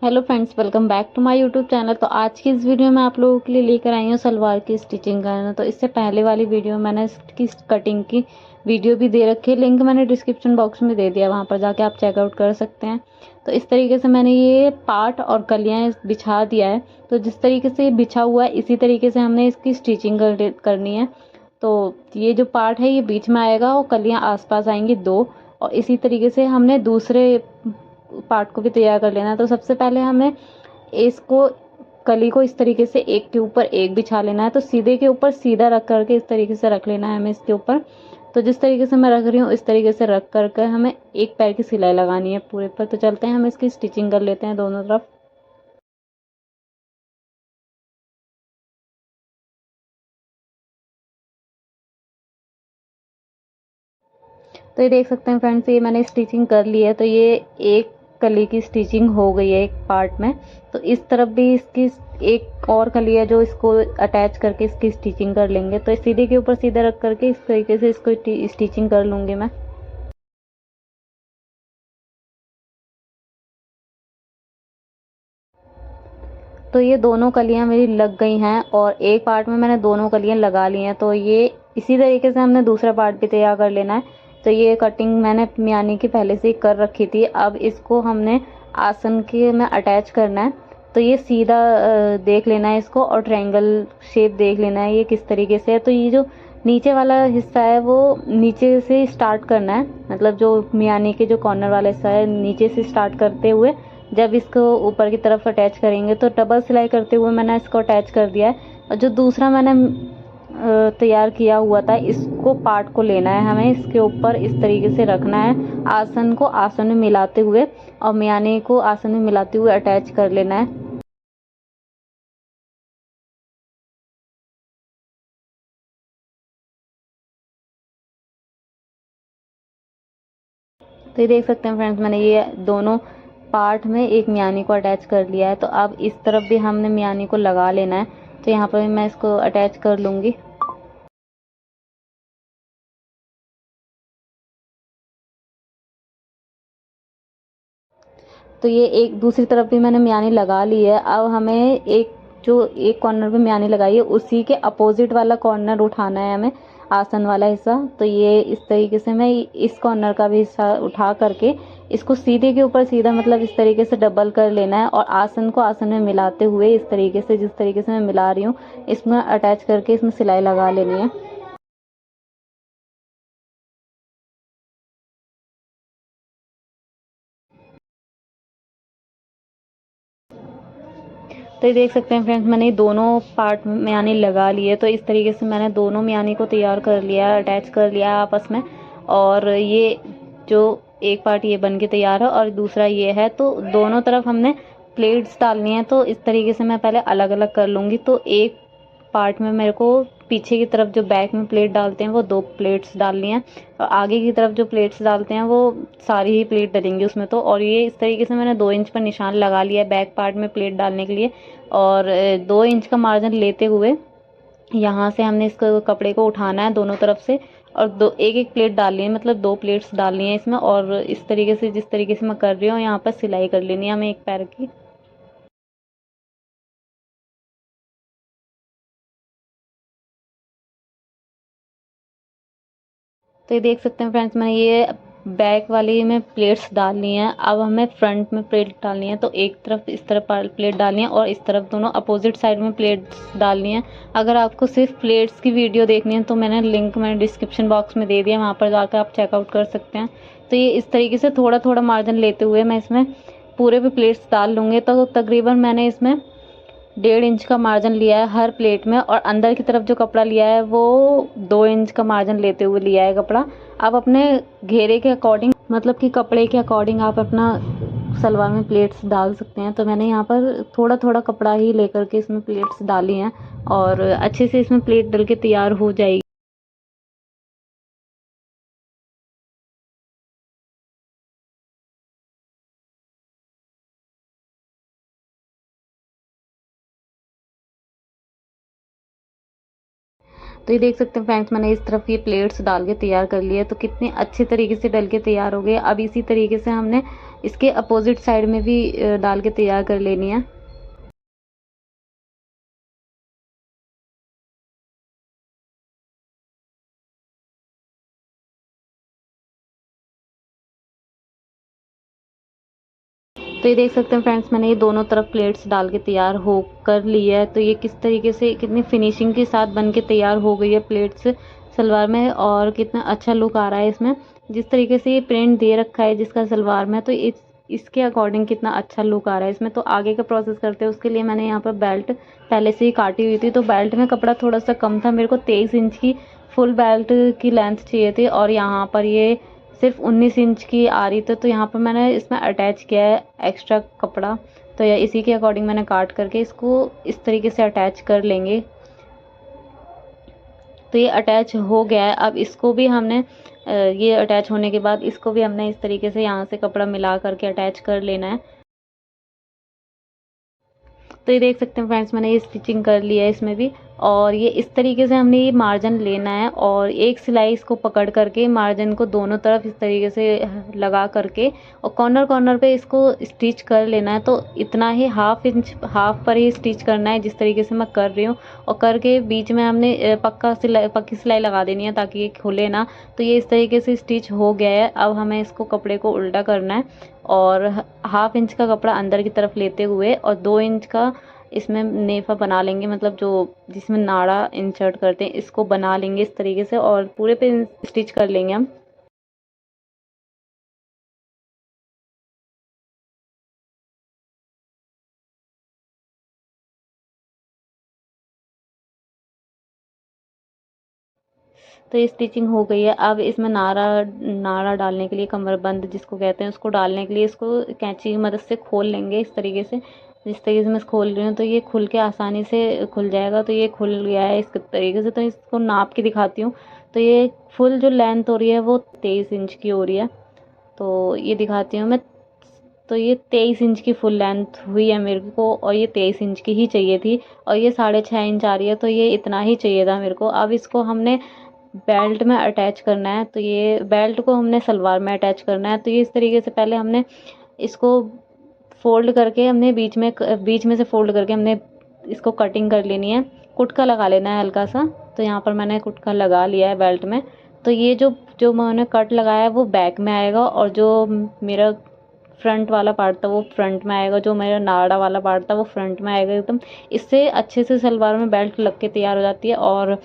Hello friends, welcome back to my YouTube channel. तो आज की इस वीडियो में आप लोगों के लिए लेकर आई हूँ सलवार की स्टिचिंग करना। तो इससे पहले वाली वीडियो में मैंने इसकी कटिंग की वीडियो भी दे रखी है, लिंक मैंने डिस्क्रिप्शन बॉक्स में दे दिया, वहाँ पर जाके आप चेकआउट कर सकते हैं। तो इस तरीके से मैंने ये पार्ट और कलियाँ बिछा दिया है। तो जिस तरीके से ये बिछा हुआ है इसी तरीके से हमने इसकी स्टिचिंग करनी है। तो ये जो पार्ट है ये बीच में आएगा और कलियाँ आसपास आएंगी दो, और इसी तरीके से हमने दूसरे पार्ट को भी तैयार कर लेना है। तो सबसे पहले हमें इसको कली को इस तरीके से एक के ऊपर एक बिछा लेना है। तो सीधे के ऊपर सीधा रख करके इस तरीके से रख लेना है हमें इसके ऊपर। तो जिस तरीके से मैं रख रही हूँ इस तरीके से रख करके हमें एक पैर की सिलाई लगानी है पूरे पर। तो चलते हैं हम इसकी स्टिचिंग कर लेते हैं दोनों तरफ। तो ये देख सकते हैं फ्रेंड्स, ये मैंने स्टिचिंग कर ली है। तो ये एक कली की स्टिचिंग हो गई है एक पार्ट में। तो इस तरफ भी इसकी एक और कली है जो इसको अटैच करके इसकी स्टिचिंग कर लेंगे। तो सीधे के ऊपर सीधा रख करके इस तरीके से इसको स्टिचिंग कर लूंगी मैं। तो ये दोनों कलियां मेरी लग गई हैं और एक पार्ट में मैंने दोनों कलियां लगा ली हैं। तो ये इसी तरीके से हमने दूसरा पार्ट भी तैयार कर लेना है। तो ये कटिंग मैंने मियानी की पहले से ही कर रखी थी। अब इसको हमने आसन के में अटैच करना है। तो ये सीधा देख लेना है इसको, और ट्रायंगल शेप देख लेना है ये किस तरीके से है। तो ये जो नीचे वाला हिस्सा है वो नीचे से स्टार्ट करना है, मतलब जो मियानी के जो कॉर्नर वाला हिस्सा है नीचे से स्टार्ट करते हुए जब इसको ऊपर की तरफ अटैच करेंगे। तो डबल सिलाई करते हुए मैंने इसको अटैच कर दिया है। और जो दूसरा मैंने तैयार किया हुआ था इसको पार्ट को लेना है हमें, इसके ऊपर इस तरीके से रखना है, आसन को आसन में मिलाते हुए और मियाने को आसन में मिलाते हुए अटैच कर लेना है। तो ये देख सकते हैं फ्रेंड्स, मैंने ये दोनों पार्ट में एक मियानी को अटैच कर लिया है। तो अब इस तरफ भी हमने मियानी को लगा लेना है। तो यहाँ पर भी मैं इसको अटैच कर लूँगी। तो ये एक दूसरी तरफ भी मैंने मियानी लगा ली है। अब हमें एक जो एक कॉर्नर पे मियानी लगाई है उसी के अपोजिट वाला कॉर्नर उठाना है हमें, आसन वाला हिस्सा। तो ये इस तरीके से मैं इस कॉर्नर का भी हिस्सा उठा करके इसको सीधे के ऊपर सीधा, मतलब इस तरीके से डबल कर लेना है और आसन को आसन में मिलाते हुए इस तरीके से, जिस तरीके से मैं मिला रही हूँ, इसमें अटैच करके इसमें सिलाई लगा लेनी है। तो ये देख सकते हैं फ्रेंड्स, मैंने दोनों पार्ट में मियानी लगा ली है। तो इस तरीके से मैंने दोनों मियानी को तैयार कर लिया है, अटैच कर लिया है आपस में। और ये जो एक पार्ट ये बन के तैयार है और दूसरा ये है। तो दोनों तरफ हमने प्लेट्स डालनी है। तो इस तरीके से मैं पहले अलग अलग कर लूँगी। तो एक पार्ट में मेरे को पीछे की तरफ जो बैक में प्लेट डालते हैं वो दो प्लेट्स डालनी है, और आगे की तरफ जो प्लेट्स डालते हैं वो सारी ही प्लेट डलेंगी उसमें। तो और ये इस तरीके से मैंने 2 इंच पर निशान लगा लिया है बैक पार्ट में प्लेट डालने के लिए। और 2 इंच का मार्जिन लेते हुए यहाँ से हमने इस कपड़े को उठाना है दोनों तरफ से, और दो एक एक प्लेट डालनी है, मतलब 2 प्लेट्स डालनी है इसमें। और इस तरीके से जिस तरीके से मैं कर रही हूँ यहाँ पर सिलाई कर लेनी है हमें एक पैर की। तो ये देख सकते हैं फ्रेंड्स, मैंने ये बैक वाली में प्लेट्स डालनी है। अब हमें फ्रंट में प्लेट डालनी है। तो एक तरफ इस तरफ प्लेट डालनी है और इस तरफ दोनों अपोजिट साइड में प्लेट्स डालनी है। अगर आपको सिर्फ प्लेट्स की वीडियो देखनी है तो मैंने डिस्क्रिप्शन बॉक्स में दे दिया, वहाँ पर जाकर आप चेकआउट कर सकते हैं। तो ये इस तरीके से थोड़ा थोड़ा मार्जिन लेते हुए मैं इसमें पूरे भी प्लेट्स डाल लूँगी। तो तकरीबन मैंने इसमें 1.5 इंच का मार्जिन लिया है हर प्लेट में, और अंदर की तरफ जो कपड़ा लिया है वो 2 इंच का मार्जिन लेते हुए लिया है कपड़ा। आप अपने घेरे के अकॉर्डिंग, मतलब कि कपड़े के अकॉर्डिंग आप अपना सलवार में प्लेट्स डाल सकते हैं। तो मैंने यहाँ पर थोड़ा थोड़ा कपड़ा ही लेकर के इसमें प्लेट्स डाली हैं, और अच्छे से इसमें प्लेट डल के तैयार हो जाएगी। तो ये देख सकते हैं फ्रेंड्स, मैंने इस तरफ ये प्लेट्स डाल के तैयार कर लिया है, तो कितने अच्छे तरीके से डल के तैयार हो गए। अब इसी तरीके से हमने इसके अपोजिट साइड में भी डाल के तैयार कर लेनी है। तो ये देख सकते हैं फ्रेंड्स, मैंने ये दोनों तरफ प्लेट्स डाल के तैयार हो कर लिया है। तो ये किस तरीके से कितनी फिनिशिंग के साथ बन के तैयार हो गई है प्लेट्स सलवार में, और कितना अच्छा लुक आ रहा है इसमें। जिस तरीके से ये प्रिंट दे रखा है जिसका सलवार में, तो इसके अकॉर्डिंग कितना अच्छा लुक आ रहा है इसमें। तो आगे का प्रोसेस करते हैं, उसके लिए मैंने यहाँ पर बेल्ट पहले से ही काटी हुई थी। तो बेल्ट में कपड़ा थोड़ा सा कम था, मेरे को 23 इंच की फुल बेल्ट की लेंथ चाहिए थी, और यहाँ पर ये सिर्फ 19 इंच की आ रही थी। तो यहाँ पर मैंने इसमें अटैच किया है एक्स्ट्रा कपड़ा, तो या इसी के अकॉर्डिंग मैंने काट करके इसको इस तरीके से अटैच कर लेंगे। तो ये अटैच हो गया है। अब इसको भी हमने ये अटैच होने के बाद इसको भी हमने इस तरीके से यहाँ से कपड़ा मिला करके अटैच कर लेना है। तो ये देख सकते हैं फ्रेंड्स, मैंने ये स्टिचिंग कर लिया है इसमें भी। और ये इस तरीके से हमने ये मार्जिन लेना है, और एक सिलाई इसको पकड़ करके मार्जिन को दोनों तरफ इस तरीके से लगा करके और कॉर्नर कॉर्नर पे इसको स्टिच कर लेना है। तो इतना ही हाफ इंच हाफ पर ही स्टिच करना है, जिस तरीके से मैं कर रही हूँ। और करके बीच में हमने पक्की सिलाई लगा देनी है ताकि ये खुले ना। तो ये इस तरीके से स्टिच हो गया है। अब हमें इसको कपड़े को उल्टा करना है, और हाफ इंच का कपड़ा अंदर की तरफ लेते हुए और 2 इंच का इसमें नेफा बना लेंगे, मतलब जो जिसमें नाड़ा इंसर्ट करते हैं इसको बना लेंगे इस तरीके से, और पूरे पे स्टिच कर लेंगे हम। तो ये स्टिचिंग हो गई है। अब इसमें नाड़ा नाड़ा डालने के लिए, कमरबंद जिसको कहते हैं, उसको डालने के लिए इसको कैंची की मदद से खोल लेंगे इस तरीके से। जिस तरीके से मैं खोल रही हूँ तो ये खुल के आसानी से खुल जाएगा। तो ये खुल गया है इस तरीके से। तो इसको नाप के दिखाती हूँ। तो ये फुल जो लेंथ हो रही है वो 23 इंच की हो रही है। तो ये दिखाती हूँ मैं। तो ये 23 इंच की फुल लेंथ हुई है मेरे को, और ये 23 इंच की ही चाहिए थी, और ये 6.5 इंच आ रही है। तो ये इतना ही चाहिए था मेरे को। अब इसको हमने बेल्ट में अटैच करना है। तो ये बेल्ट को हमने सलवार में अटैच करना है। तो ये इस तरीके से पहले हमने इसको फोल्ड करके हमने बीच में से फोल्ड करके हमने इसको कटिंग कर लेनी है। कुटका लगा लेना है हल्का सा। तो यहाँ पर मैंने कुटका लगा लिया है बेल्ट में। तो ये जो जो मैंने कट लगाया है वो बैक में आएगा, और जो मेरा फ्रंट वाला पार्ट था वो फ्रंट में आएगा, जो मेरा नाड़ा वाला पार्ट था वो फ्रंट में आएगा एकदम। इससे अच्छे से सलवार में बेल्ट लग के तैयार हो जाती है, और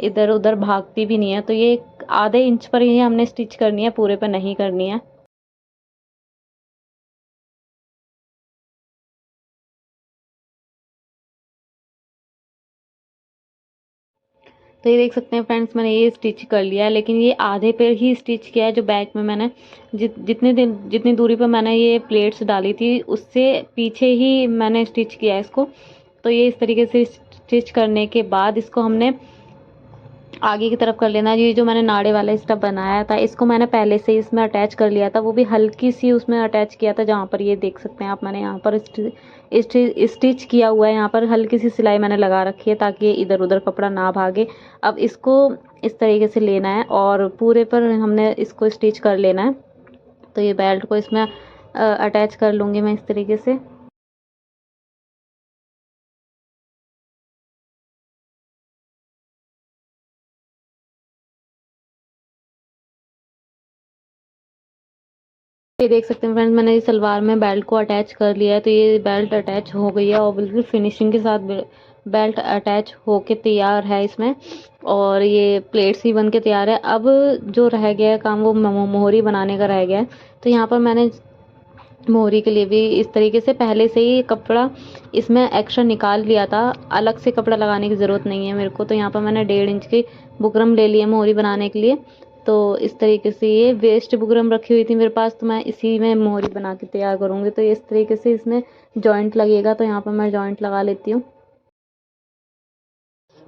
इधर उधर भागती भी नहीं है। तो ये आधे इंच पर ही हमने स्टिच करनी है, पूरे पर नहीं करनी है। तो ये देख सकते हैं फ्रेंड्स, मैंने ये स्टिच कर लिया है, लेकिन ये आधे पे ही स्टिच किया है। जो बैक में मैंने जितनी दूरी पर मैंने ये प्लेट्स डाली थी उससे पीछे ही मैंने स्टिच किया है इसको। तो ये इस तरीके से स्टिच करने के बाद इसको हमने आगे की तरफ कर लेना है। ये जो मैंने नाड़े वाला स्टफ बनाया था इसको मैंने पहले से इसमें अटैच कर लिया था, वो भी हल्की सी उसमें अटैच किया था, जहाँ पर ये देख सकते हैं आप, मैंने यहाँ पर स्टिच किया हुआ है। यहाँ पर हल्की सी सिलाई मैंने लगा रखी है ताकि इधर उधर कपड़ा ना भागे। अब इसको इस तरीके से लेना है और पूरे पर हमने इसको स्टिच कर लेना है। तो ये बेल्ट को इसमें अटैच कर लूँगी मैं इस तरीके से। ये देख सकते हैं फ्रेंड्स, मैंने ये सलवार में बेल्ट को अटैच कर लिया है। तो ये बेल्ट अटैच हो गई है और बिल्कुल फिनिशिंग के साथ बेल्ट अटैच होके तैयार है इसमें, और ये प्लेट्स ही बन के तैयार है। अब जो रह गया है काम वो मोहरी बनाने का रह गया है। तो यहाँ पर मैंने मोहरी के लिए भी इस तरीके से पहले से ही कपड़ा इसमें एक्स्ट्रा निकाल लिया था, अलग से कपड़ा लगाने की ज़रूरत नहीं है मेरे को। तो यहाँ पर मैंने 1.5 इंच की बुकरम ले लिया मोहरी बनाने के लिए। तो इस तरीके से ये वेस्ट बुकरम रखी हुई थी मेरे पास, तो मैं इसी में मोहरी बना के तैयार करूँगी। तो इस तरीके से इसमें जॉइंट लगेगा, तो यहाँ पर मैं जॉइंट लगा लेती हूँ।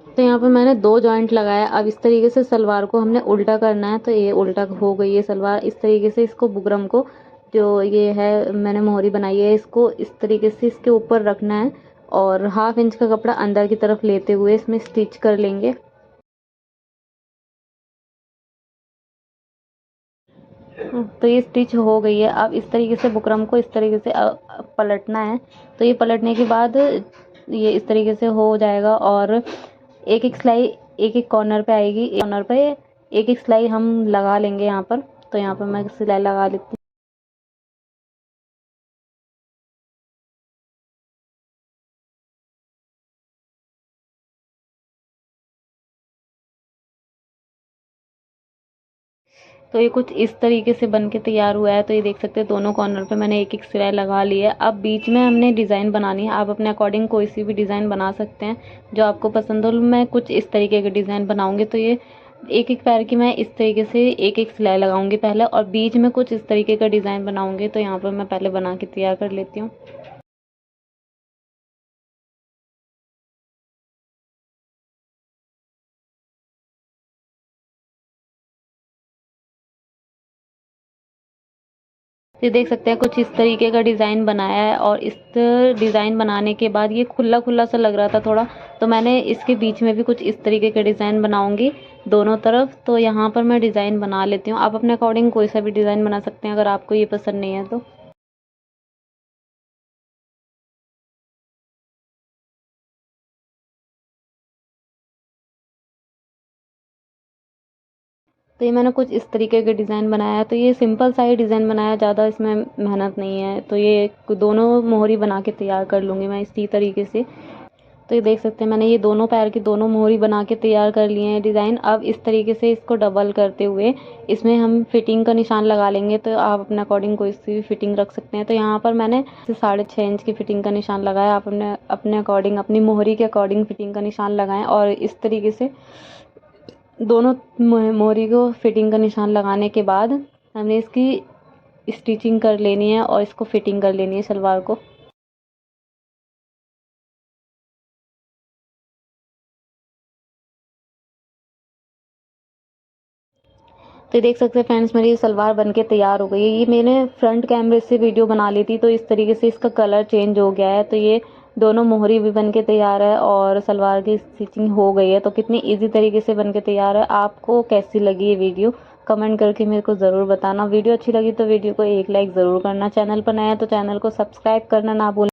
तो यहाँ पर मैंने 2 जॉइंट लगाया। अब इस तरीके से सलवार को हमने उल्टा करना है। तो ये उल्टा हो गई है सलवार। इस तरीके से इसको बुकरम को, जो ये है मैंने मोहरी बनाई है, इसको इस तरीके से इसके ऊपर रखना है, और हाफ इंच का कपड़ा अंदर की तरफ लेते हुए इसमें स्टिच कर लेंगे। तो ये स्टिच हो गई है। अब इस तरीके से बुकरम को इस तरीके से पलटना है। तो ये पलटने के बाद ये इस तरीके से हो जाएगा और एक एक सिलाई एक एक कॉर्नर पे आएगी। कॉर्नर पे एक एक सिलाई हम लगा लेंगे यहाँ पर। तो यहाँ पर मैं सिलाई लगा लेती हूँ। तो ये कुछ इस तरीके से बन के तैयार हुआ है। तो ये देख सकते हैं दोनों कॉर्नर पे मैंने एक एक सिलाई लगा ली है। अब बीच में हमने डिज़ाइन बनानी है। आप अपने अकॉर्डिंग कोई सी भी डिज़ाइन बना सकते हैं जो आपको पसंद हो। मैं कुछ इस तरीके के डिज़ाइन बनाऊंगी। तो ये एक एक पैर की मैं इस तरीके से एक एक सिलाई लगाऊंगी पहले, और बीच में कुछ इस तरीके का डिज़ाइन बनाऊंगी। तो यहाँ पर मैं पहले बना के तैयार कर लेती हूँ। ये देख सकते हैं कुछ इस तरीके का डिज़ाइन बनाया है, और इस डिज़ाइन बनाने के बाद ये खुला खुला सा लग रहा था थोड़ा। तो मैंने इसके बीच में भी कुछ इस तरीके के डिज़ाइन बनाऊंगी दोनों तरफ। तो यहाँ पर मैं डिज़ाइन बना लेती हूँ। आप अपने अकॉर्डिंग कोई सा भी डिज़ाइन बना सकते हैं अगर आपको ये पसंद नहीं है तो। तो ये मैंने कुछ इस तरीके के डिज़ाइन बनाया है। तो ये सिंपल सा ही डिज़ाइन बनाया है, ज़्यादा इसमें मेहनत नहीं है। तो ये दोनों मोहरी बना के तैयार कर लूँगी मैं इसी तरीके से। तो ये देख सकते हैं मैंने ये दोनों पैर की दोनों मोहरी बना के तैयार कर लिए हैं डिज़ाइन। अब इस तरीके से इसको डबल करते हुए इसमें हम फिटिंग का निशान लगा लेंगे। तो आप अपने अकॉर्डिंग कोई सी भी फिटिंग रख सकते हैं। तो यहाँ पर मैंने 6.5 इंच की फिटिंग का निशान लगाया। आप अपने अपने अकॉर्डिंग अपनी मोहरी के अकॉर्डिंग फिटिंग का निशान लगाएं, और इस तरीके से दोनों मोहरी को फिटिंग का निशान लगाने के बाद हमने इसकी स्टिचिंग कर लेनी है और इसको फिटिंग कर लेनी है सलवार को। तो देख सकते हैं फ्रेंड्स मेरी सलवार बनके तैयार हो गई है। ये मैंने फ्रंट कैमरे से वीडियो बना ली थी, तो इस तरीके से इसका कलर चेंज हो गया है। तो ये दोनों मोहरी भी बनके तैयार है और सलवार की स्टिचिंग हो गई है। तो कितनी इजी तरीके से बनके तैयार है। आपको कैसी लगी ये वीडियो कमेंट करके मेरे को ज़रूर बताना। वीडियो अच्छी लगी तो वीडियो को एक लाइक ज़रूर करना। चैनल पर नया है तो चैनल को सब्सक्राइब करना ना भूलें।